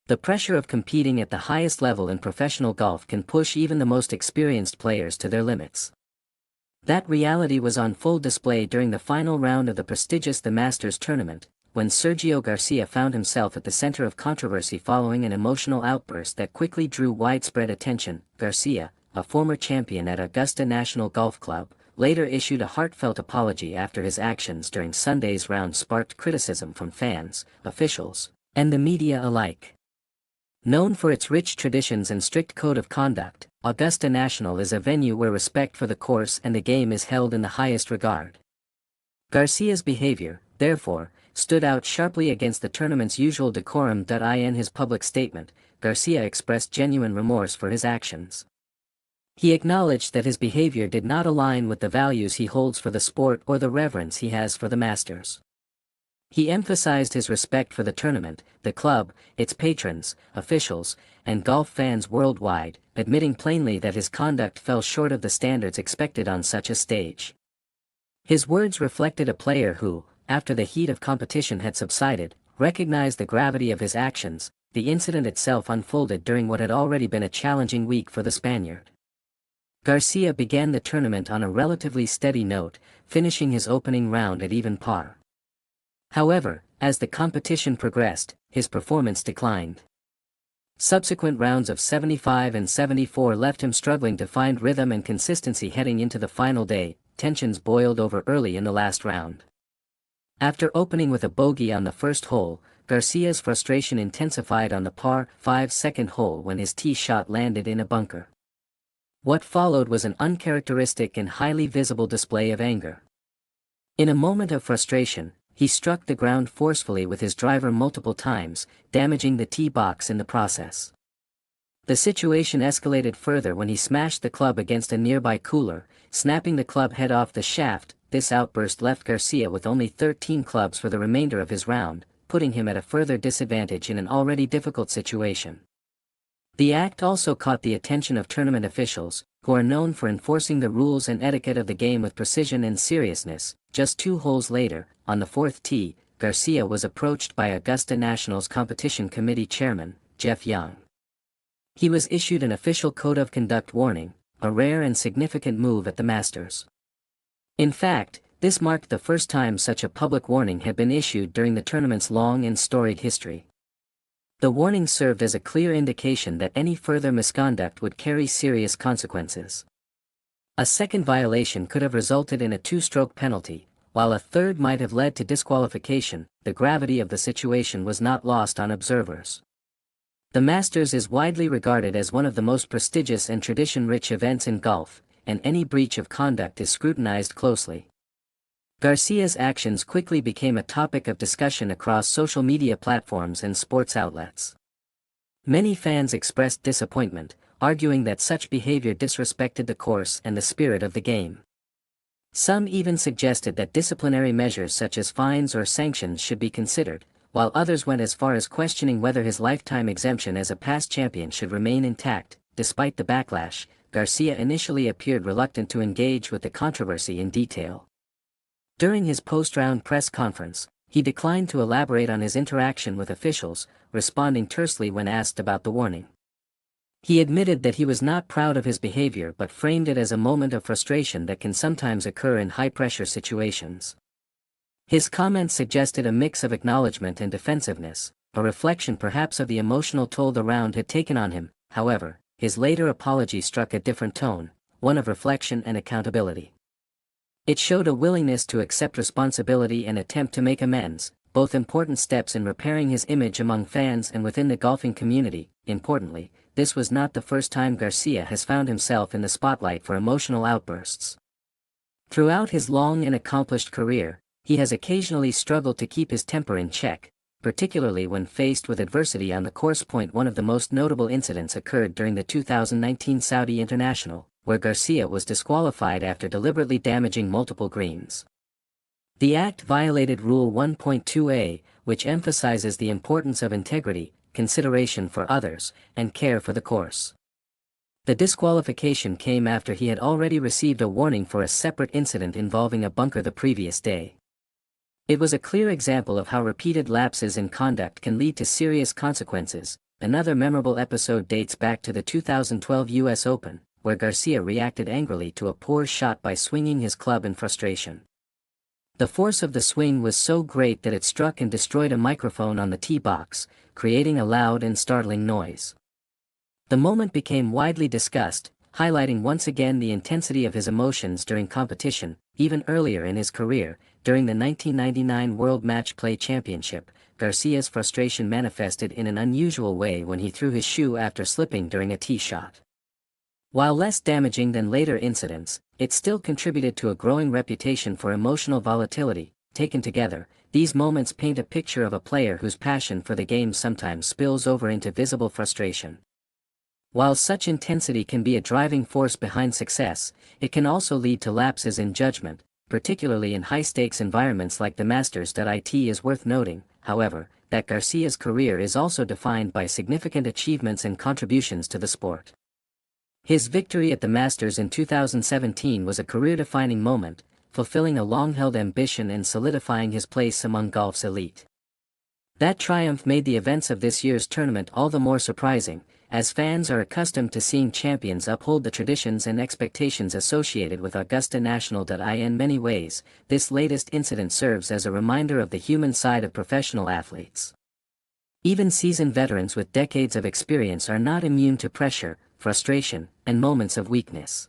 The pressure of competing at the highest level in professional golf can push even the most experienced players to their limits. That reality was on full display during the final round of the prestigious The Masters tournament, when Sergio Garcia found himself at the center of controversy following an emotional outburst that quickly drew widespread attention. Garcia, a former champion at Augusta National Golf Club, later issued a heartfelt apology after his actions during Sunday's round sparked criticism from fans, officials, and the media alike. Known for its rich traditions and strict code of conduct, Augusta National is a venue where respect for the course and the game is held in the highest regard. Garcia's behavior, therefore, stood out sharply against the tournament's usual decorum. In his public statement, Garcia expressed genuine remorse for his actions. He acknowledged that his behavior did not align with the values he holds for the sport or the reverence he has for the Masters. He emphasized his respect for the tournament, the club, its patrons, officials, and golf fans worldwide, admitting plainly that his conduct fell short of the standards expected on such a stage. His words reflected a player who, after the heat of competition had subsided, recognized the gravity of his actions. The incident itself unfolded during what had already been a challenging week for the Spaniard. Garcia began the tournament on a relatively steady note, finishing his opening round at even par. However, as the competition progressed, his performance declined. Subsequent rounds of 75 and 74 left him struggling to find rhythm and consistency heading into the final day. Tensions boiled over early in the last round. After opening with a bogey on the first hole, Garcia's frustration intensified on the par 5 second hole when his tee shot landed in a bunker. What followed was an uncharacteristic and highly visible display of anger. In a moment of frustration, he struck the ground forcefully with his driver multiple times, damaging the tee box in the process. The situation escalated further when he smashed the club against a nearby cooler, snapping the club head off the shaft. This outburst left Garcia with only 13 clubs for the remainder of his round, putting him at a further disadvantage in an already difficult situation. The act also caught the attention of tournament officials, who are known for enforcing the rules and etiquette of the game with precision and seriousness. Just 2 holes later, on the 4th tee, Garcia was approached by Augusta National's competition committee chairman, Jeff Young. He was issued an official code of conduct warning, a rare and significant move at the Masters. In fact, this marked the first time such a public warning had been issued during the tournament's long and storied history. The warning served as a clear indication that any further misconduct would carry serious consequences. A second violation could have resulted in a 2-stroke penalty, while a third might have led to disqualification. The gravity of the situation was not lost on observers. The Masters is widely regarded as one of the most prestigious and tradition-rich events in golf, and any breach of conduct is scrutinized closely. Garcia's actions quickly became a topic of discussion across social media platforms and sports outlets. Many fans expressed disappointment, arguing that such behavior disrespected the course and the spirit of the game. Some even suggested that disciplinary measures such as fines or sanctions should be considered, while others went as far as questioning whether his lifetime exemption as a past champion should remain intact. Despite the backlash, Garcia initially appeared reluctant to engage with the controversy in detail. During his post-round press conference, he declined to elaborate on his interaction with officials, responding tersely when asked about the warning. He admitted that he was not proud of his behavior but framed it as a moment of frustration that can sometimes occur in high-pressure situations. His comments suggested a mix of acknowledgement and defensiveness, a reflection perhaps of the emotional toll the round had taken on him. However, his later apology struck a different tone, one of reflection and accountability. It showed a willingness to accept responsibility and attempt to make amends, both important steps in repairing his image among fans and within the golfing community. Importantly, this was not the first time Garcia has found himself in the spotlight for emotional outbursts. Throughout his long and accomplished career, he has occasionally struggled to keep his temper in check, particularly when faced with adversity on the course. One of the most notable incidents occurred during the 2019 Saudi International, where Garcia was disqualified after deliberately damaging multiple greens. The act violated Rule 1.2a, which emphasizes the importance of integrity, consideration for others, and care for the course. The disqualification came after he had already received a warning for a separate incident involving a bunker the previous day. It was a clear example of how repeated lapses in conduct can lead to serious consequences. Another memorable episode dates back to the 2012 US Open, where Garcia reacted angrily to a poor shot by swinging his club in frustration. The force of the swing was so great that it struck and destroyed a microphone on the tee box, creating a loud and startling noise. The moment became widely discussed, highlighting once again the intensity of his emotions during competition. Even earlier in his career, during the 1999 World Match Play Championship, Garcia's frustration manifested in an unusual way when he threw his shoe after slipping during a tee shot. While less damaging than later incidents, it still contributed to a growing reputation for emotional volatility. Taken together, these moments paint a picture of a player whose passion for the game sometimes spills over into visible frustration. While such intensity can be a driving force behind success, it can also lead to lapses in judgment, particularly in high-stakes environments like the Masters. It is worth noting, however, that Garcia's career is also defined by significant achievements and contributions to the sport. His victory at the Masters in 2017 was a career-defining moment, fulfilling a long-held ambition and solidifying his place among golf's elite. That triumph made the events of this year's tournament all the more surprising, as fans are accustomed to seeing champions uphold the traditions and expectations associated with Augusta National. In many ways, this latest incident serves as a reminder of the human side of professional athletes. Even seasoned veterans with decades of experience are not immune to pressure, frustration, and moments of weakness.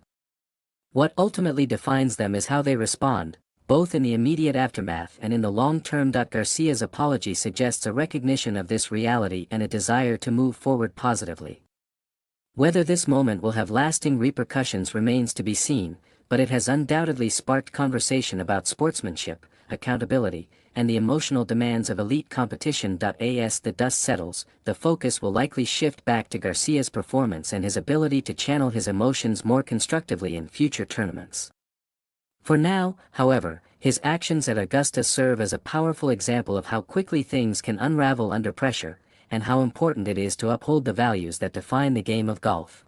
What ultimately defines them is how they respond, both in the immediate aftermath and in the long term. Garcia's apology suggests a recognition of this reality and a desire to move forward positively. Whether this moment will have lasting repercussions remains to be seen, but it has undoubtedly sparked conversation about sportsmanship, accountability, and the emotional demands of elite competition. As the dust settles, the focus will likely shift back to Garcia's performance and his ability to channel his emotions more constructively in future tournaments. For now, however, his actions at Augusta serve as a powerful example of how quickly things can unravel under pressure, and how important it is to uphold the values that define the game of golf.